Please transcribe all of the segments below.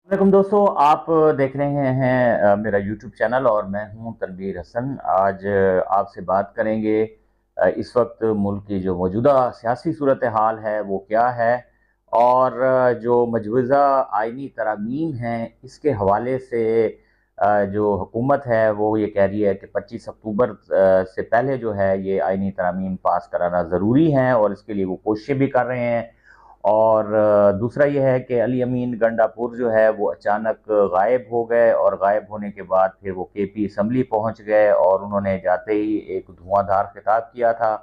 वालेकुम दोस्तों, आप देख रहे हैं मेरा यूट्यूब चैनल और मैं हूं तनवीर हसन। आज आपसे बात करेंगे इस वक्त मुल्क की जो मौजूदा सियासी सूरत हाल है वो क्या है, और जो मजवूज़ा आइनी तरामीम हैं इसके हवाले से जो हुकूमत है वो ये कह रही है कि 25 अक्टूबर से पहले जो है ये आइनी तरामीम पास कराना ज़रूरी है और इसके लिए वो कोशिशें भी कर रहे हैं। और दूसरा ये है कि अली अमीन गंडापुर जो है वो अचानक गायब हो गए और गायब होने के बाद फिर वो केपी असम्बली पहुंच गए और उन्होंने जाते ही एक धुआंधार खिताब किया था।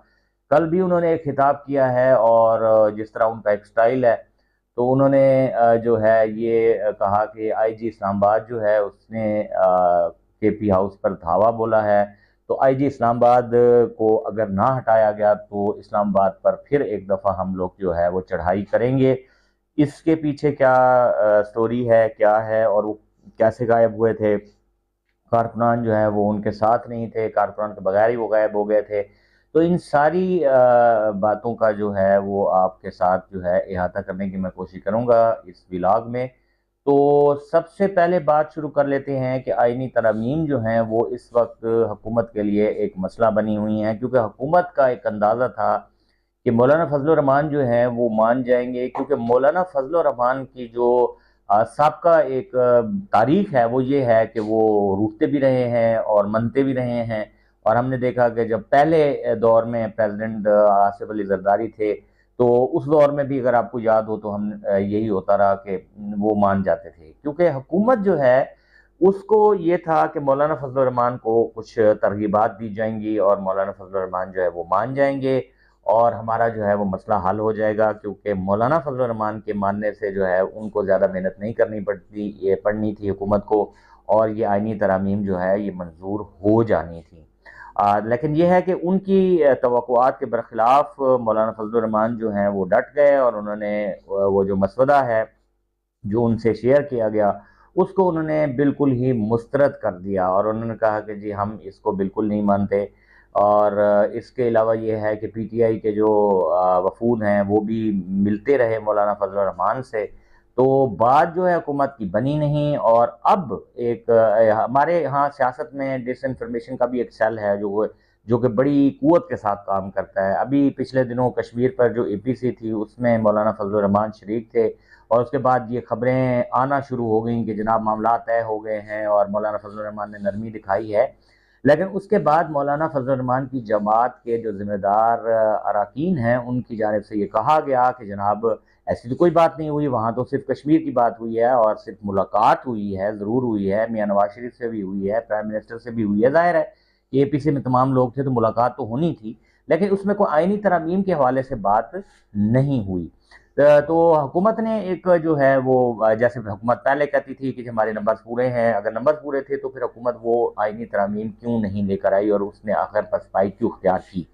कल भी उन्होंने एक खिताब किया है और जिस तरह उनका एक स्टाइल है, तो उन्होंने जो है ये कहा कि आईजी इस्लामाबाद जो है उसने केपी हाउस पर धावा बोला है। तो आईजी इस्लामाबाद को अगर ना हटाया गया तो इस्लामाबाद पर फिर एक दफ़ा हम लोग जो है वो चढ़ाई करेंगे। इसके पीछे क्या स्टोरी है, क्या है, और वो कैसे गायब हुए थे? कारकुनान जो है वो उनके साथ नहीं थे, कारकुनान के बगैर ही वो गायब हो गए थे। तो इन सारी बातों का जो है वो आपके साथ जो है इहाता करने की मैं कोशिश करूंगा इस व्लॉग में। तो सबसे पहले बात शुरू कर लेते हैं कि आइनी तरमीम जो हैं वो इस वक्त हुकूमत के लिए एक मसला बनी हुई हैं, क्योंकि हुकूमत का एक अंदाज़ा था कि मौलाना फजल रहमान जो हैं वो मान जाएंगे, क्योंकि मौलाना फजल रहमान की जो साबका एक तारीख है वो ये है कि वो रूठते भी रहे हैं और मनते भी रहे हैं। और हमने देखा कि जब पहले दौर में प्रेसिडेंट आसिफ अली जरदारी थे, तो उस दौर में भी अगर आपको याद हो तो हम यही होता रहा कि वो मान जाते थे, क्योंकि हुकूमत जो है उसको ये था कि मौलाना फजल रहमान को कुछ तरगीबात दी जाएंगी और मौलाना फजल रहमान जो है वो मान जाएंगे और हमारा जो है वो मसला हल हो जाएगा, क्योंकि मौलाना फजल रहमान के मानने से जो है उनको ज़्यादा मेहनत नहीं करनी पड़ती, ये पढ़नी थी हुकूमत को, और ये आइनी तरमीम जो है ये मंजूर हो जानी थी। लेकिन यह है कि उनकी तवक्कुआत के बरखिलाफ मौलाना फजल रहमान जो हैं वो डट गए और उन्होंने वो जो मसवदा है जो उनसे शेयर किया गया उसको उन्होंने बिल्कुल ही मुस्तरद कर दिया और उन्होंने कहा कि जी हम इसको बिल्कुल नहीं मानते। और इसके अलावा ये है कि पीटीआई के जो वफूद हैं वो भी मिलते रहे मौलाना फजल रहमान से, तो बात जो है हुकूमत की बनी नहीं। और अब एक हमारे यहाँ सियासत में डिसइंफॉर्मेशन का भी एक सेल है जो कि बड़ी कुव्वत के साथ काम करता है। अभी पिछले दिनों कश्मीर पर जो एपीसी थी उसमें मौलाना फजल रहमान शरीक थे, और उसके बाद ये खबरें आना शुरू हो गई कि जनाब मामला तय हो गए हैं और मौलाना फजल रहमान ने नरमी दिखाई है। लेकिन उसके बाद मौलाना फजल रहमान की जमात के जो जिम्मेदार अरकान हैं उनकी जानिब से ये कहा गया कि जनाब ऐसी तो कोई बात नहीं हुई, वहाँ तो सिर्फ कश्मीर की बात हुई है और सिर्फ मुलाकात हुई है, ज़रूर हुई है, मियाँ नवाज शरीफ से भी हुई है, प्राइम मिनिस्टर से भी हुई है। जाहिर है कि एपीसी में तमाम लोग थे तो मुलाकात तो होनी थी, लेकिन उसमें कोई आइनी तरमीम के हवाले से बात नहीं हुई। तो हुकूमत ने एक जो है वो जैसे हुकूमत पहले कहती थी कि हमारे नंबर पूरे हैं, अगर नंबर पूरे थे तो फिर हुकूमत वो आइनी तरमीम क्यों नहीं लेकर आई और उसने आखिर पसपाई क्यों अख्तियार की।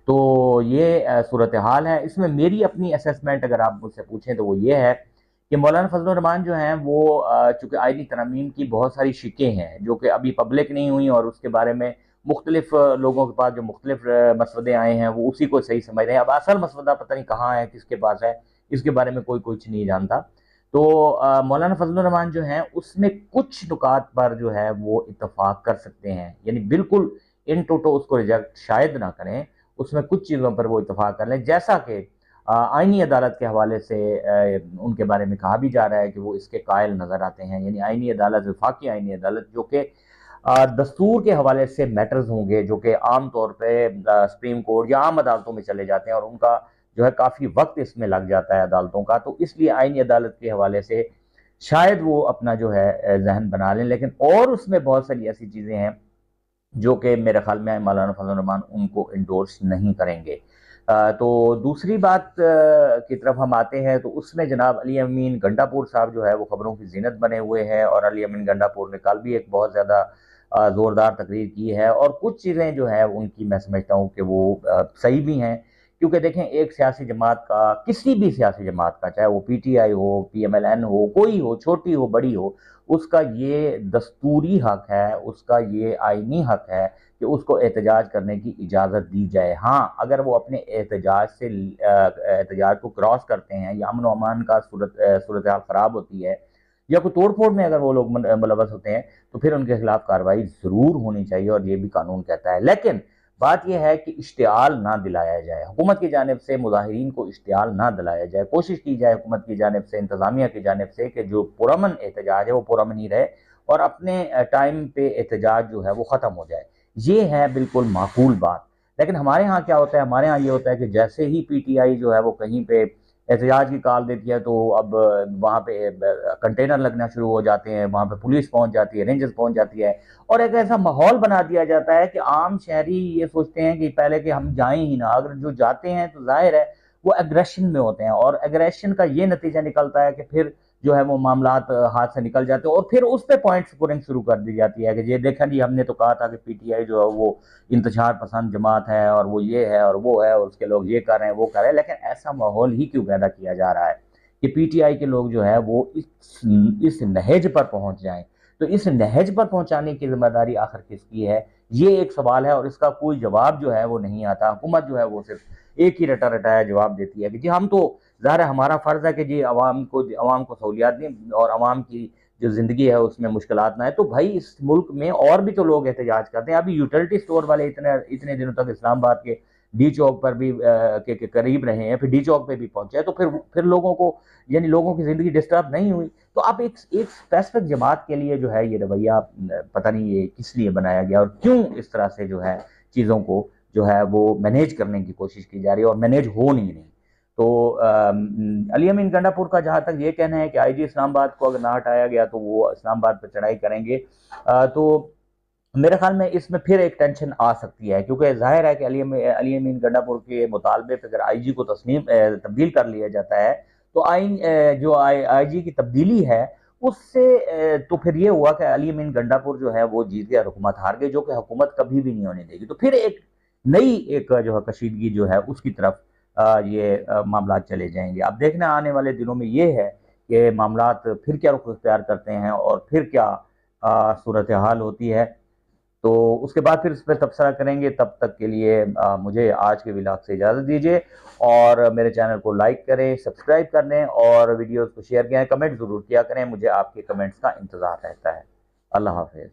तो ये सूरत हाल है। इसमें मेरी अपनी असेसमेंट अगर आप मुझसे पूछें तो वो ये है कि मौलाना फजल रहमान जो हैं वो चूँकि आइनी तरमीम की बहुत सारी शिकें हैं जो कि अभी पब्लिक नहीं हुई और उसके बारे में मुख्तलिफ लोगों के पास जो मुख्तलिफ मसवदे आए हैं वो उसी को सही समझ रहे हैं। अब असल मसवदा पता नहीं कहाँ है, किसके पास है, इसके बारे में कोई कुछ नहीं जानता। तो मौलाना फजल रहमान जो हैं उसमें कुछ नुकात पर जो है वो इतफाक कर सकते हैं, यानी बिल्कुल इन टोटो उसको रिजेक्ट शायद ना करें, उसमें कुछ चीज़ों पर वो इतफाक कर लें। जैसा कि आइनी अदालत के हवाले से उनके बारे में कहा भी जा रहा है कि वो इसके कायल नज़र आते हैं, यानी आइनी अदालत, वफाकी आइनी अदालत जो कि दस्तूर के हवाले से मैटर्स होंगे जो कि आम तौर पे सुप्रीम कोर्ट या आम अदालतों में चले जाते हैं और उनका जो है काफ़ी वक्त इसमें लग जाता है अदालतों का, तो इसलिए आइनी अदालत के हवाले से शायद वो अपना जो है जहन बना लें। लेकिन और उसमें बहुत सारी ऐसी चीज़ें हैं जो कि मेरे ख्याल में मौलाना फजल रहमान उनको इंडोर्स नहीं करेंगे। तो दूसरी बात की तरफ हम आते हैं तो उसमें जनाब अली अमीन गंडापुर साहब जो है वो खबरों की जीनत बने हुए हैं और अली अमीन गंडापुर ने कल भी एक बहुत ज़्यादा ज़ोरदार तकरीर की है और कुछ चीज़ें जो है उनकी मैं समझता हूँ कि वो सही भी हैं। क्योंकि देखें, एक सियासी जमात का, किसी भी सियासी जमात का, चाहे वो पीटीआई हो, पीएमएलएन हो, कोई हो, छोटी हो बड़ी हो, उसका ये दस्तूरी हक है, उसका ये आइनी हक है कि उसको एहतजाज करने की इजाज़त दी जाए। हाँ, अगर वो अपने एहतजाज से एहतजाज को क्रॉस करते हैं या अमन अमान का सूरत हाल ख़राब होती है या कोई तोड़ फोड़ में अगर वो लोग मुलवस होते हैं तो फिर उनके खिलाफ कार्रवाई जरूर होनी चाहिए, और ये भी कानून कहता है। लेकिन बात यह है कि इश्तियाल ना दिलाया जाए, हुकूमत की जानिब से मुजाहिरीन को इश्तियाल ना दिलाया जाए। कोशिश की जाए हुकूमत की जानिब से, इंतजामिया की जानिब से, कि जो पुरअमन एहतजाज है वो पुरअमन ही रहे और अपने टाइम पे एहतजाज जो है वो ख़त्म हो जाए। ये है बिल्कुल माकूल बात। लेकिन हमारे यहाँ क्या होता है, हमारे यहाँ ये होता है कि जैसे ही पीटीआई जो है वो कहीं पे एहतजाज की कॉल देती है तो अब वहाँ पे कंटेनर लगना शुरू हो जाते हैं, वहाँ पे पुलिस पहुँच जाती है, रेंजर्स पहुँच जाती है, और एक ऐसा माहौल बना दिया जाता है कि आम शहरी ये सोचते हैं कि पहले कि हम जाएं ही ना, अगर जो जाते हैं तो जाहिर है वो एग्रेशन में होते हैं, और एग्रेशन का ये नतीजा निकलता है कि फिर जो है वो मामलात हाथ से निकल जाते हैं, और फिर उस पर पॉइंट स्कोरिंग शुरू कर दी जाती है कि ये देखा जी हमने तो कहा था कि पीटीआई जो है वो इंतजार पसंद जमात है, और वो ये है और वो है, और उसके लोग ये कर रहे हैं वो कर रहे हैं। लेकिन ऐसा माहौल ही क्यों पैदा किया जा रहा है कि पीटीआई के लोग जो है वो इस नहज पर पहुंच जाएं? तो इस नहज पर पहुंचाने की जिम्मेदारी आखिर किसकी है, ये एक सवाल है, और इसका कोई जवाब जो है वो नहीं आता। हुकूमत जो है वो सिर्फ एक ही रटा रटाया जवाब देती है कि जी हम तो, ज़ाहिर है हमारा फ़र्ज़ है कि जी अवाम को सहूलियात दें और अवाम की जो ज़िंदगी है उसमें मुश्किलात ना है। तो भाई इस मुल्क में और भी तो लोग एहतजाज करते हैं। अभी यूटिलिटी स्टोर वाले इतने इतने दिनों तक इस्लामाबाद के डी चौक पर भी के करीब रहे हैं, फिर डी चौक पे भी पहुंचे, तो फिर लोगों को, यानी लोगों की ज़िंदगी डिस्टर्ब नहीं हुई। तो आप एक स्पेसिफिक जमात के लिए जो है ये रवैया पता नहीं ये किस लिए बनाया गया, और क्यों इस तरह से जो है चीज़ों को जो है वो मैनेज करने की कोशिश की जा रही है, और मैनेज हो नहीं रही। तो अली अमीन गंडापुर का जहाँ तक ये कहना है कि आईजी इस्लामाबाद को अगर ना हटाया गया तो वो इस्लामाबाद पर चढ़ाई करेंगे, तो मेरे ख्याल में इसमें फिर एक टेंशन आ सकती है, क्योंकि जाहिर है कि अली अमीन गंडापुर के मुतालबे पर अगर आईजी को तब्दील कर लिया जाता है तो जो आईजी की तब्दीली है उससे तो फिर ये हुआ कि अली अमीन गंडापुर जो है वो जीत गया, हुकूमत हार गई, जो कि हुकूमत कभी भी नहीं होने देगी। तो फिर एक नई एक जो है कशीदगी जो है उसकी तरफ ये मामला चले जाएंगे। अब देखना आने वाले दिनों में ये है कि मामलात फिर क्या रुख अख्तियार करते हैं और फिर क्या सूरत हाल होती है। तो उसके बाद फिर इस पर तबसरा करेंगे। तब तक के लिए मुझे आज के व्लॉग से इजाज़त दीजिए, और मेरे चैनल को लाइक करें, सब्सक्राइब कर लें, और वीडियोस को शेयर करें, कमेंट ज़रूर किया करें। मुझे आपके कमेंट्स का इंतज़ार रहता है। अल्लाह हाफिज़।